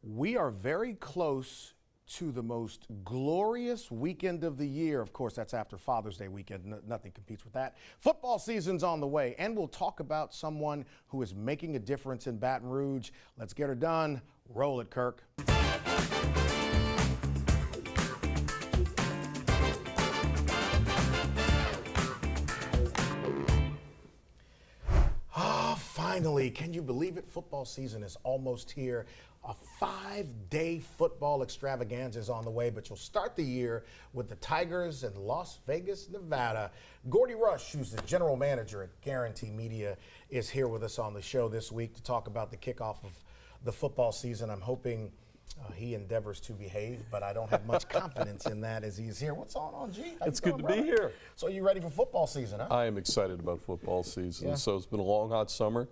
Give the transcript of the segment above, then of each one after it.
We are very close to the most glorious weekend of the year. Of course, that's after Father's Day weekend. Nothing competes with that. Football season's on the way, and we'll talk about someone who is making a difference in Baton Rouge. Let's get her done. Roll it, Kirk. Finally, can you believe it? Football season is almost here. A 5-day football extravaganza is on the way, but you'll start the year with the Tigers in Las Vegas, Nevada. Gordy Rush, who's the general manager at Guarantee Media, is here with us on the show this week to talk about the kickoff of the football season. I'm hoping he endeavors to behave, but I don't have much confidence in that as he's here. What's on, G? It's good to be here. So you ready for football season, huh? I am excited about football season. Yeah. So it's been a long, hot summer.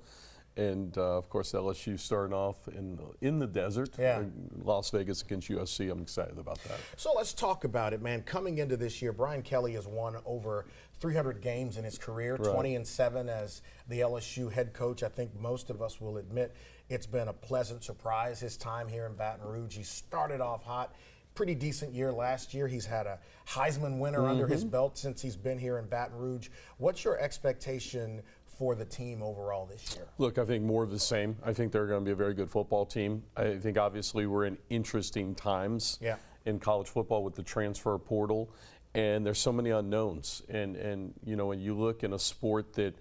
And, of course, LSU starting off in the desert. Yeah. Las Vegas against USC. I'm excited about that. So let's talk about it, man. Coming into this year, Brian Kelly has won over 300 games in his career, Right. 20-7 as the LSU head coach. I think most of us will admit it's been a pleasant surprise, his time here in Baton Rouge. He started off hot. Pretty decent year last year. He's had a Heisman winner under his belt since he's been here in Baton Rouge. What's your expectation for the team overall this year? Look, I think more of the same. I think they're going to be a very good football team. I think obviously we're in interesting times in college football with the transfer portal, and there's so many unknowns. And you know, when you look in a sport that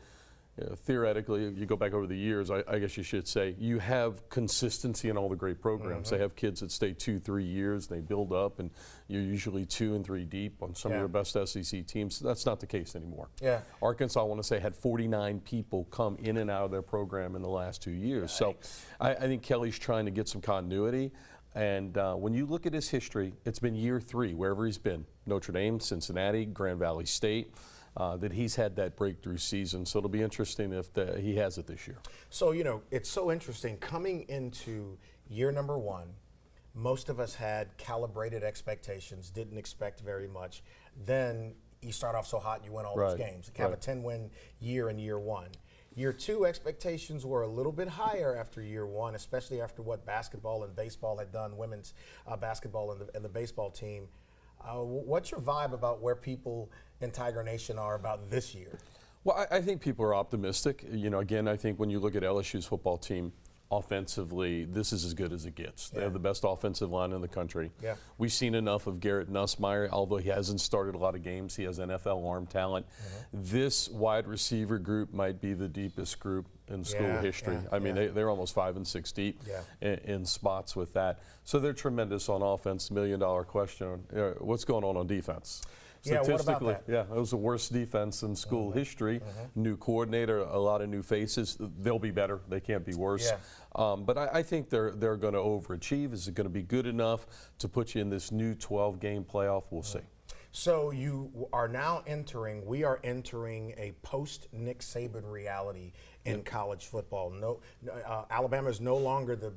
theoretically, you go back over the years, I guess you should say, you have consistency in all the great programs. They have kids that stay 2-3 years, they build up, and you're usually 2 and 3 deep on some of your best SEC teams. That's not the case anymore. Yeah. Arkansas, I want to say, had 49 people come in and out of their program in the last 2 years. So I think Kelly's trying to get some continuity. And when you look at his history, it's been year 3, wherever he's been, Notre Dame, Cincinnati, Grand Valley State. That he's had that breakthrough season. So it'll be interesting if he has it this year. So, you know, it's so interesting. Coming into year number 1, most of us had calibrated expectations, didn't expect very much. Then you start off so hot and you win all those games. You have a 10-win year in year 1. Year 2, expectations were a little bit higher after year 1, especially after what basketball and baseball had done, women's basketball and the baseball team. What's your vibe about where people in Tiger Nation are about this year? Well, I think people are optimistic. You know, again, I think when you look at LSU's football team, offensively, this is as good as it gets. They have the best offensive line in the country. Yeah. We've seen enough of Garrett Nussmeier, although he hasn't started a lot of games. He has NFL arm talent. This wide receiver group might be the deepest group in school history. I mean, they're almost 5 and 6 deep in spots with that. So they're tremendous on offense. $1 million question, what's going on defense? What about that? It was the worst defense in school history. New coordinator, a lot of new faces. They'll be better. They can't be worse. But I think they're going to overachieve. Is it going to be good enough to put you in this new 12-game playoff? We'll see. So you are now we are entering a post-Nick Saban reality in college football. Alabama is no longer the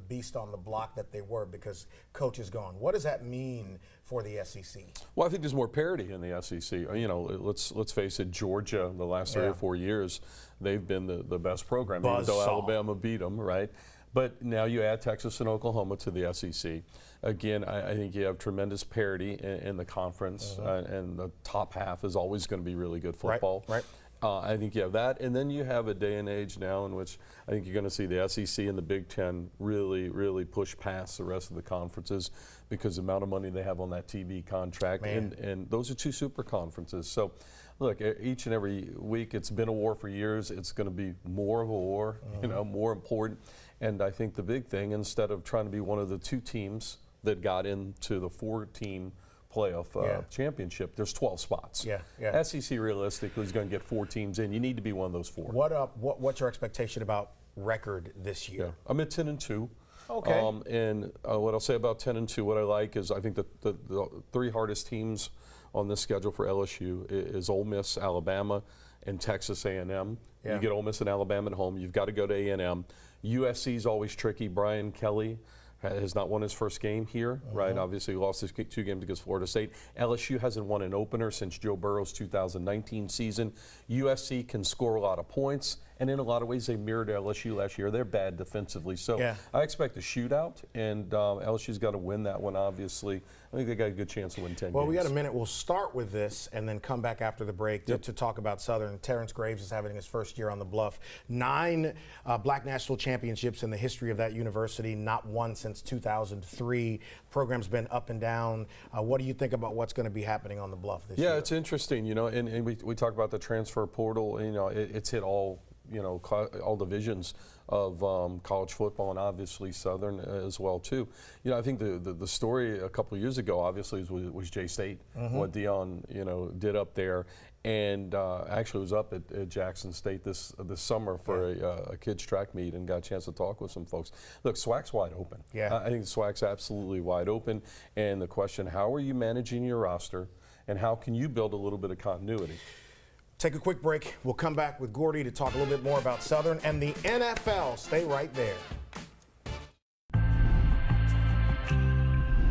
beast on the block that they were because coach is gone. What does that mean for the SEC? Well, I think there's more parity in the SEC. You know, let's face it, Georgia, the last 3 or 4 years, they've been the best program, even though Alabama beat them, right? But now you add Texas and Oklahoma to the SEC. Again, I think you have tremendous parity in the conference, and the top half is always going to be really good football. Right. I think you have that, and then you have a day and age now in which I think you're going to see the SEC and the Big Ten really, really push past the rest of the conferences because the amount of money they have on that TV contract, and those are 2 super conferences. So, look, each and every week it's been a war for years. It's going to be more of a war, you know, more important. And I think the big thing, instead of trying to be one of the 2 teams that got into the 4-team playoff championship, there's 12 spots. SEC realistically is going to get 4 teams in. You need to be one of those 4. What's your expectation about record this year? I'm at 10-2. Okay. And what I'll say about 10-2, what I like is I think that the 3 hardest teams on this schedule for LSU is Ole Miss, Alabama, and Texas A&M. You get Ole Miss and Alabama at home. You've got to go to A&M. USC is always tricky. Brian Kelly has not won his first game here, right? Obviously, he lost his 2 games against Florida State. LSU hasn't won an opener since Joe Burrow's 2019 season. USC can score a lot of points, and in a lot of ways, they mirrored LSU last year. They're bad defensively, so I expect a shootout, and LSU's got to win that one, obviously. I think they got a good chance to win 10 games. Well, we got a minute. We'll start with this and then come back after the break to talk about Southern. Terrence Graves is having his first year on the Bluff. 9 Black National Championships in the history of that university, not one since 2003. Program's been up and down. What do you think about what's going to be happening on the Bluff this year? Yeah, it's interesting, you know, and we talk about the transfer portal. You know, it's hit all, you know, all divisions of college football, and obviously Southern as well too. You know, I think the story a couple of years ago obviously was J-State, what Dion, you know, did up there, and actually was up at Jackson State this summer for a kids track meet and got a chance to talk with some folks. Look, SWAC's wide open. I think SWAC's absolutely wide open, and the question, how are you managing your roster, and how can you build a little bit of continuity? Take a quick break. We'll come back with Gordy to talk a little bit more about Southern and the NFL. Stay right there.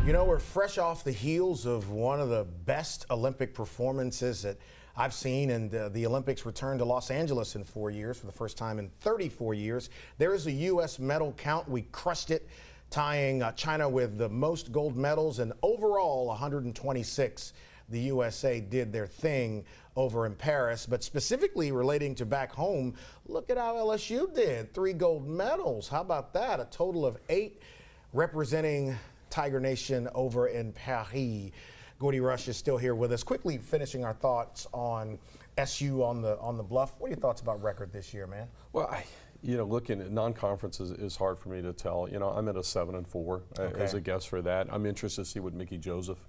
You know, we're fresh off the heels of one of the best Olympic performances that I've seen, and the Olympics returned to Los Angeles in 4 years for the first time in 34 years. There is a U.S. medal count. We crushed it, tying China with the most gold medals, and overall 126. The USA did their thing over in Paris, but specifically relating to back home, look at how LSU did. 3 gold medals. How about that? A total of 8 representing Tiger Nation over in Paris. Gordy Rush is still here with us. Quickly finishing our thoughts on SU on the Bluff. What are your thoughts about record this year, man? Well, you know, looking at non-conference is hard for me to tell. You know, I'm at a 7-4 as a guess for that. I'm interested to see what Mickey Joseph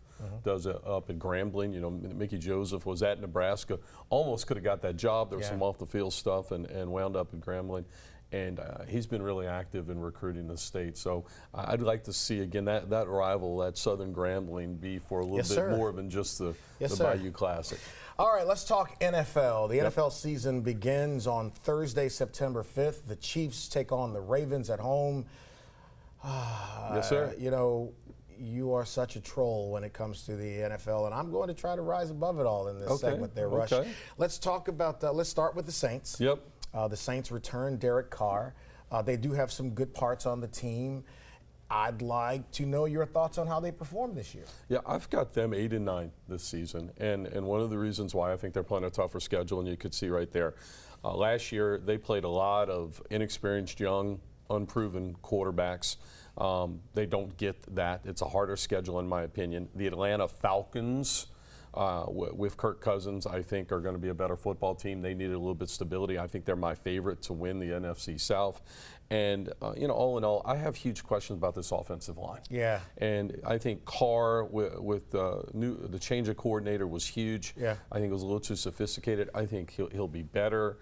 does up at Grambling. You know, Mickey Joseph was at Nebraska, almost could have got that job. There was some off-the-field stuff and wound up at Grambling. And he's been really active in recruiting the state. So I'd like to see, again, that rival, that Southern Grambling, be for a little bit more than just the Bayou Classic. All right, let's talk NFL. The NFL season begins on Thursday, September 5th. The Chiefs take on the Ravens at home. Yes, sir. You know, you are such a troll when it comes to the NFL, and I'm going to try to rise above it all in this segment there, Rush. Let's talk about, let's start with the Saints. The Saints return Derek Carr. They do have some good parts on the team. I'd like to know your thoughts on how they performed this year. Yeah, I've got them 8-9 this season, and one of the reasons why I think they're playing a tougher schedule, and you could see right there, last year they played a lot of inexperienced, young, unproven quarterbacks. They don't get that. It's a harder schedule, in my opinion. The Atlanta Falcons, with Kirk Cousins, I think are going to be a better football team. They needed a little bit of stability. I think they're my favorite to win the NFC South. And, you know, all in all, I have huge questions about this offensive line. And I think Carr, with the change of coordinator, was huge. I think it was a little too sophisticated. I think he'll be better.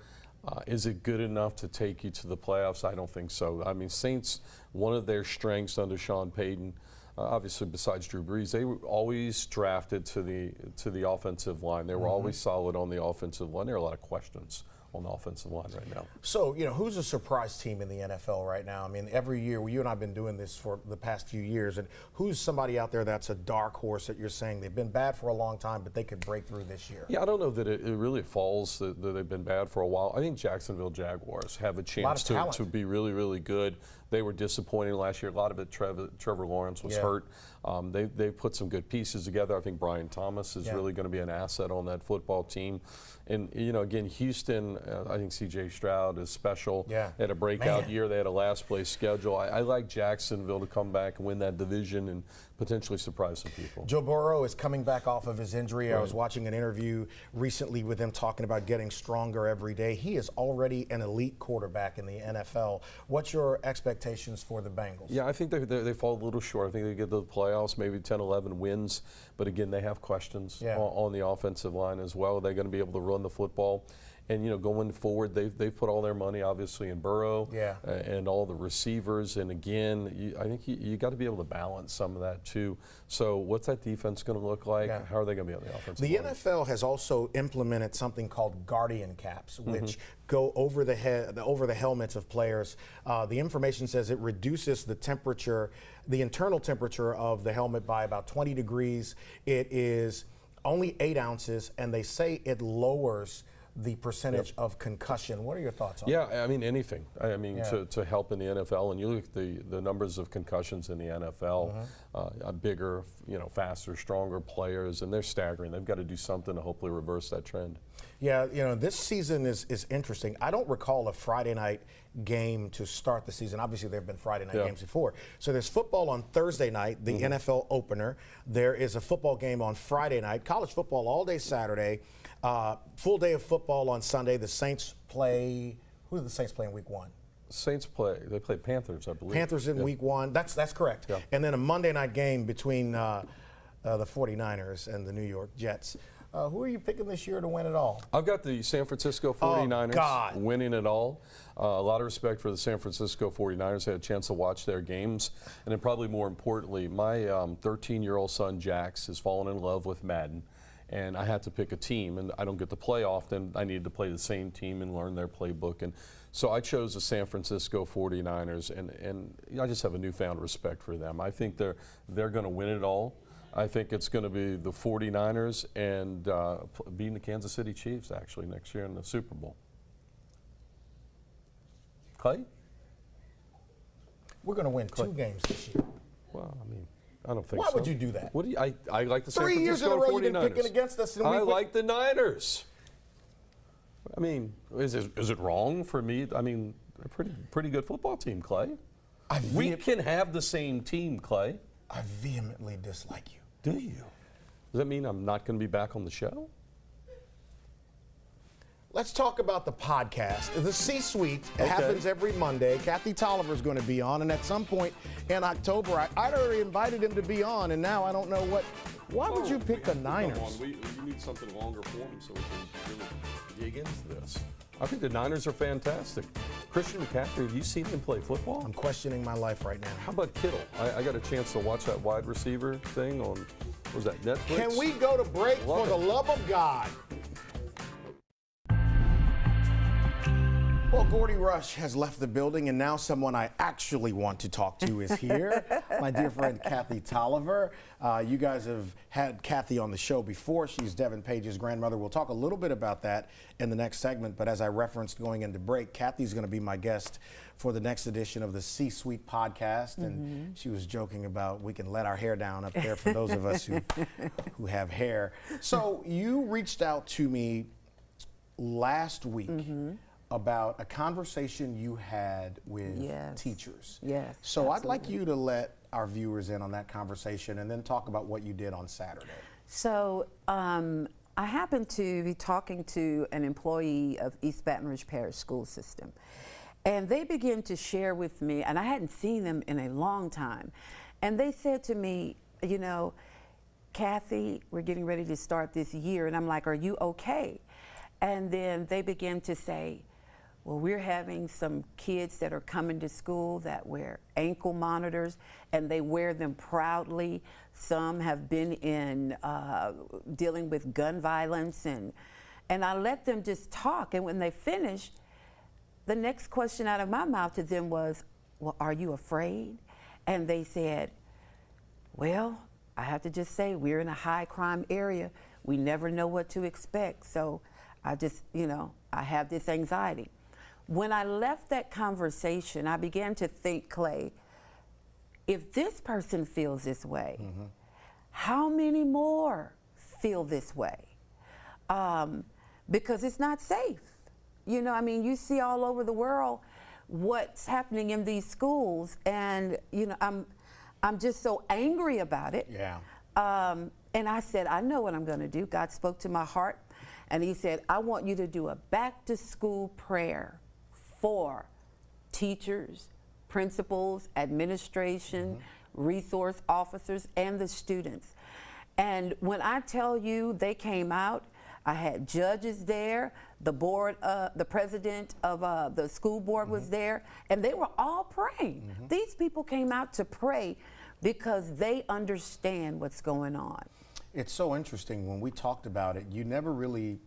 Is it good enough to take you to the playoffs? I don't think so. I mean, Saints, one of their strengths under Sean Payton, obviously besides Drew Brees, they were always drafted to the offensive line. They were always solid on the offensive line. There are a lot of questions on the offensive line right now. So, you know, who's a surprise team in the NFL right now? I mean, every year, you and I have been doing this for the past few years, and who's somebody out there that's a dark horse that you're saying they've been bad for a long time, but they could break through this year? Yeah, I don't know that it really falls that they've been bad for a while. I think Jacksonville Jaguars have a chance to be really, really good. They were disappointing last year. A lot of it, Trevor Lawrence was hurt. They put some good pieces together. I think Brian Thomas is really going to be an asset on that football team. And, you know, again, Houston, I think C.J. Stroud is special. They had a breakout year. They had a last-place schedule. I like Jacksonville to come back and win that division and potentially surprise some people. Joe Burrow is coming back off of his injury. I was watching an interview recently with him talking about getting stronger every day. He is already an elite quarterback in the NFL. What's your expectations for the Bengals? Yeah, I think they fall a little short. I think they get to the playoffs, maybe 10, 11 wins. But again, they have questions on the offensive line as well. They're going to be able to run the football. And going forward, they've put all their money obviously in Burrow, Yeah. And all the receivers. And again, I think you got to be able to balance some of that too. So what's that defense going to look like? Yeah. How are they going to be on the offensive The line? NFL has also implemented something called guardian caps, which go over the head, over the helmets of players. The information says it reduces the temperature, the internal temperature of the helmet by about 20 degrees. It is only 8 ounces, and they say it lowers the percentage of concussion. What are your thoughts on that? Yeah, I mean anything. I mean Yeah. to help in the NFL, and you look at the numbers of concussions in the NFL, bigger, faster, stronger players, and they're staggering. They've got to do something to hopefully reverse that trend. Yeah, this season is interesting. I don't recall a Friday night game to start the season. Obviously, there have been Friday night games before. So there's football on Thursday night, the NFL opener. There is a football game on Friday night, college football all day Saturday, full day of football on Sunday. The Saints play, who do the Saints play in week 1? Saints they play Panthers, I believe. Panthers in week 1. That's correct. Yeah. And then a Monday night game between the 49ers and the New York Jets. Who are you picking this year to win it all? I've got the San Francisco 49ers winning it all. A lot of respect for the San Francisco 49ers. I had a chance to watch their games. And then probably more importantly, my 13-year-old son, Jax, has fallen in love with Madden. And I had to pick a team, and I don't get to play often. I needed to play the same team and learn their playbook. And so I chose the San Francisco 49ers, and I just have a newfound respect for them. I think they're going to win it all. I think it's going to be the 49ers and beating the Kansas City Chiefs, actually, next year in the Super Bowl. Clay? We're going to win 2 games this year. Well, I mean, I don't think so. Why would you do that? What do you, I like the San 3 years in a Francisco row 49ers. you've been picking against us. I like the Niners. I mean, is it wrong for me? I mean, a pretty good football team, Clay. We can have the same team, Clay. I vehemently dislike you. Do you? Does that mean I'm not going to be back on the show? Let's talk about the podcast. The C-Suite happens every Monday. Cathy Tolliver is going to be on, and at some point in October, I'd already invited him to be on, and now I don't know what. Why would you pick the Niners? You need something longer form so we can really dig into this. I think the Niners are fantastic. Christian McCaffrey, have you seen him play football? I'm questioning my life right now. How about Kittle? I got a chance to watch that wide receiver thing on, what was that, Netflix? Can we go to break for the love of God? Well, Gordy Rush has left the building, and now someone I actually want to talk to is here. My dear friend, Cathy Tolliver. You guys have had Cathy on the show before. She's Devin Page's grandmother. We'll talk a little bit about that in the next segment, but as I referenced going into break, Cathy's going to be my guest for the next edition of the C-Suite podcast, and she was joking about we can let our hair down up there for those of us who have hair. So you reached out to me last week about a conversation you had with teachers. Yes. So I'd like you to let our viewers in on that conversation and then talk about what you did on Saturday. So I happened to be talking to an employee of East Baton Rouge Parish School System. And they began to share with me, and I hadn't seen them in a long time. And they said to me, Cathy, we're getting ready to start this year. And I'm like, are you okay? And then they began to say, well, we're having some kids that are coming to school that wear ankle monitors, and they wear them proudly. Some have been in dealing with gun violence, and I let them just talk. And when they finished, the next question out of my mouth to them was, well, are you afraid? And they said, well, I have to just say, we're in a high crime area. We never know what to expect. So I just, I have this anxiety. When I left that conversation, I began to think, Clay, if this person feels this way, how many more feel this way? Because it's not safe. You see all over the world what's happening in these schools, and I'm just so angry about it. Yeah. And I said, I know what I'm going to do. God spoke to my heart, and he said, I want you to do a back-to-school prayer for teachers, principals, administration, resource officers, and the students. And when I tell you they came out, I had judges there. The board, the president of the school board was there, and they were all praying. These people came out to pray because they understand what's going on. It's so interesting. When we talked about it, you never really,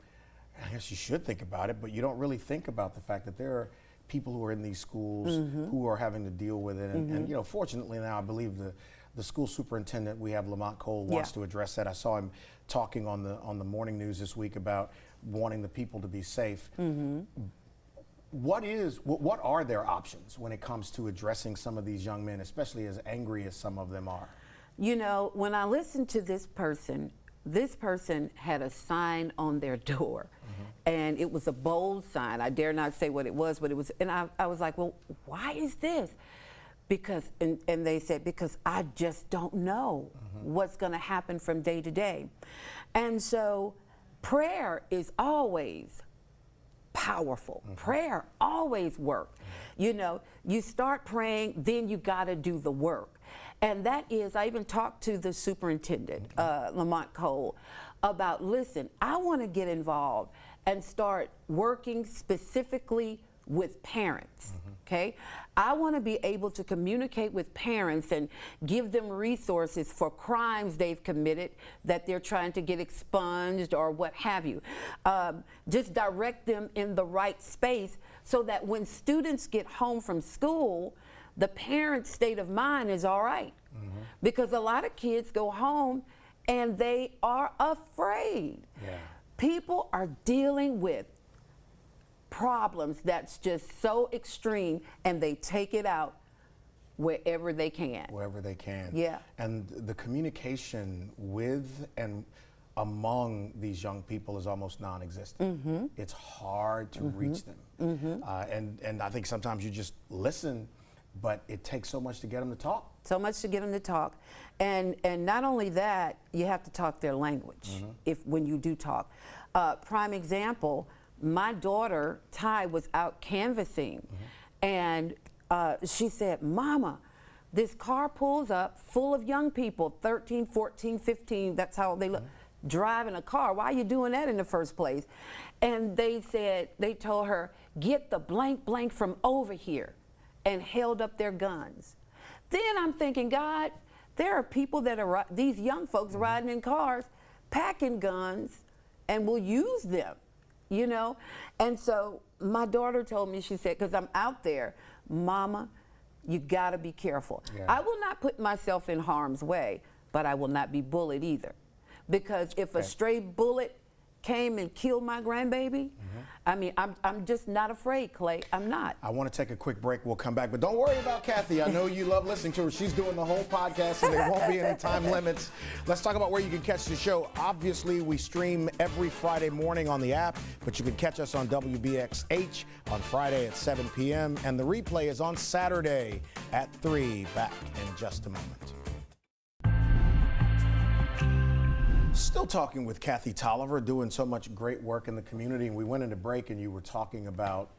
I guess you should think about it, but you don't really think about the fact that there are people who are in these schools who are having to deal with it. And you know, fortunately now, I believe the school superintendent we have, Lamont Cole, wants to address that. I saw him talking on the morning news this week about wanting the people to be safe. What are their options when it comes to addressing some of these young men, especially as angry as some of them are? You know, when I listened to this person had a sign on their door, and it was a bold sign. I dare not say what it was, but it was, and I was like, well, why is this? Because, and they said, because I just don't know what's going to happen from day to day. And so prayer is always powerful. Prayer always works. You know, you start praying, then you got to do the work. And that is, I even talked to the superintendent, Lamont Cole, about, listen, I want to get involved and start working specifically with parents, okay? I want to be able to communicate with parents and give them resources for crimes they've committed that they're trying to get expunged or what have you. Just direct them in the right space so that when students get home from school, the parent's state of mind is all right. Because a lot of kids go home and they are afraid. People are dealing with problems that's just so extreme, and they take it out wherever they can. Wherever they can. Yeah. And the communication with and among these young people is almost non-existent. It's hard to reach them. And I think sometimes you just listen, but it takes so much to get them to talk. So much to get them to talk. And not only that, you have to talk their language when you do talk. Prime example, my daughter, Ty, was out canvassing, and she said, Mama, this car pulls up full of young people, 13, 14, 15, that's how they look, driving a car. Why are you doing that in the first place? And they said, they told her, get the blank blank from over here, and held up their guns. Then I'm thinking, God, there are people that are, these young folks riding in cars, packing guns, and will use them. You know? And so my daughter told me, she said, because I'm out there, Mama, you gotta be careful. I will not put myself in harm's way, but I will not be bullied either. Because if a stray bullet came and killed my grandbaby, I mean, I'm just not afraid, Clay. I'm not. I want to take a quick break. We'll come back. But don't worry about Cathy. I know you love listening to her. She's doing the whole podcast, so there won't be any time limits. Let's talk about where you can catch the show. Obviously, we stream every Friday morning on the app, but you can catch us on WBXH on Friday at 7 p.m. And the replay is on Saturday at 3. Back in just a moment. Still talking with Cathy Tolliver, doing so much great work in the community. And we went into break and you were talking about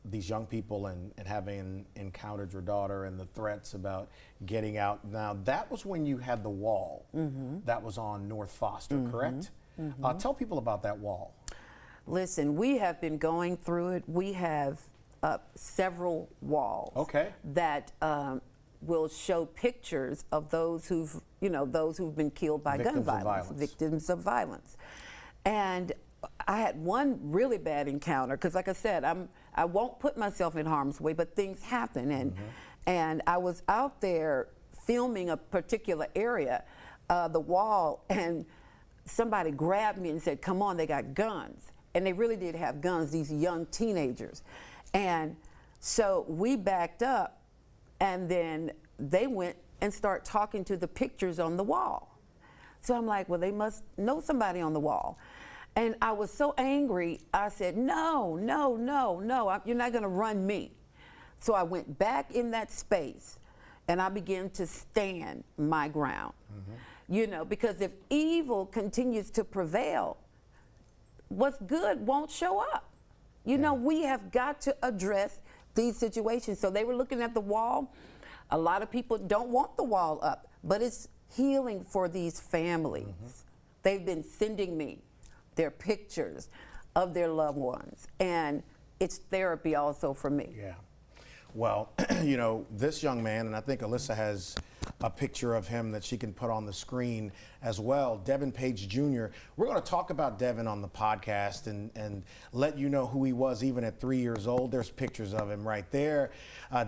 these young people and having encountered your daughter and the threats about getting out. Now, that was when you had the wall that was on North Foster, correct? Tell people about that wall. Listen, we have been going through it. We have several walls that will show pictures of those who've, those who've been killed by gun violence, victims of violence. And I had one really bad encounter, because like I said, I won't put myself in harm's way, but things happen. And I was out there filming a particular area, the wall, and somebody grabbed me and said, come on, they got guns. And they really did have guns, these young teenagers. And so we backed up, and then they went and start talking to the pictures on the wall. So I'm like, well, they must know somebody on the wall. And I was so angry, I said, no, no, no, no, you're not gonna run me. So I went back in that space and I began to stand my ground. Because if evil continues to prevail, what's good won't show up. We have got to address these situations. So they were looking at the wall. A lot of people don't want the wall up, but it's healing for these families. They've been sending me their pictures of their loved ones. And it's therapy also for me. Yeah. Well, this young man, and I think Alyssa has a picture of him that she can put on the screen as well, Devin Page Jr. We're going to talk about Devin on the podcast and let you know who he was even at 3 years old. There's pictures of him right there.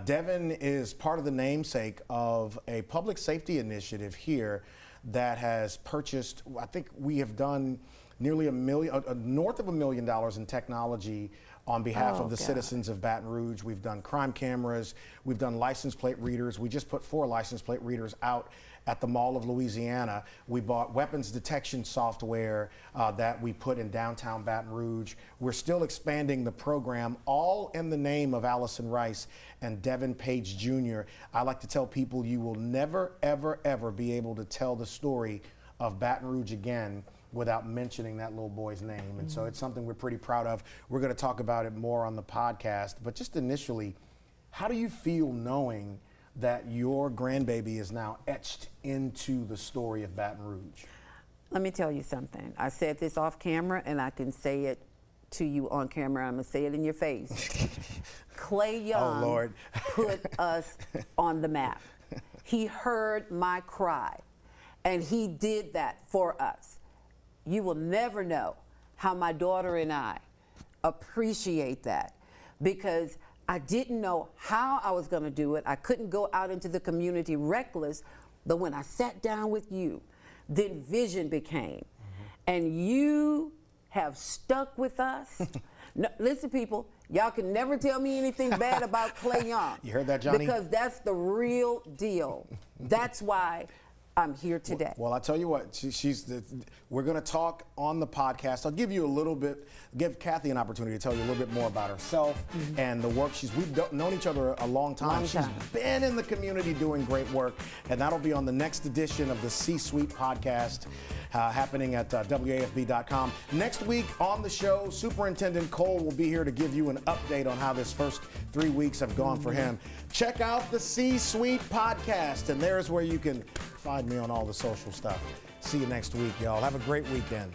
Devin is part of the namesake of a public safety initiative here that has purchased, I think we have done nearly north of $1 million in technology on behalf of the citizens of Baton Rouge. We've done crime cameras, we've done license plate readers. We just put 4 license plate readers out at the Mall of Louisiana. We bought weapons detection software that we put in downtown Baton Rouge. We're still expanding the program, all in the name of Allison Rice and Devin Page Jr. I like to tell people you will never, ever, ever be able to tell the story of Baton Rouge again without mentioning that little boy's name. And so it's something we're pretty proud of. We're going to talk about it more on the podcast. But just initially, how do you feel knowing that your grandbaby is now etched into the story of Baton Rouge? Let me tell you something. I said this off camera, and I can say it to you on camera. I'm going to say it in your face. Clay Young put us on the map. He heard my cry, and he did that for us. You will never know how my daughter and I appreciate that, because I didn't know how I was going to do it. I couldn't go out into the community reckless, but when I sat down with you, then vision became. And you have stuck with us. No, listen, people, y'all can never tell me anything bad about Clay Young. You heard that, Johnny? Because that's the real deal. That's why I'm here today. Well, I tell you what, we're going to talk on the podcast. I'll give you a little bit, give Cathy an opportunity to tell you a little bit more about herself and the work we've known each other a long time. She's been in the community doing great work, and that'll be on the next edition of the C-Suite podcast happening at WAFB.com. Next week on the show, Superintendent Cole will be here to give you an update on how this first 3 weeks have gone for him. Check out the C-Suite podcast, and there's where you can find me on all the social stuff. See you next week, y'all. Have a great weekend.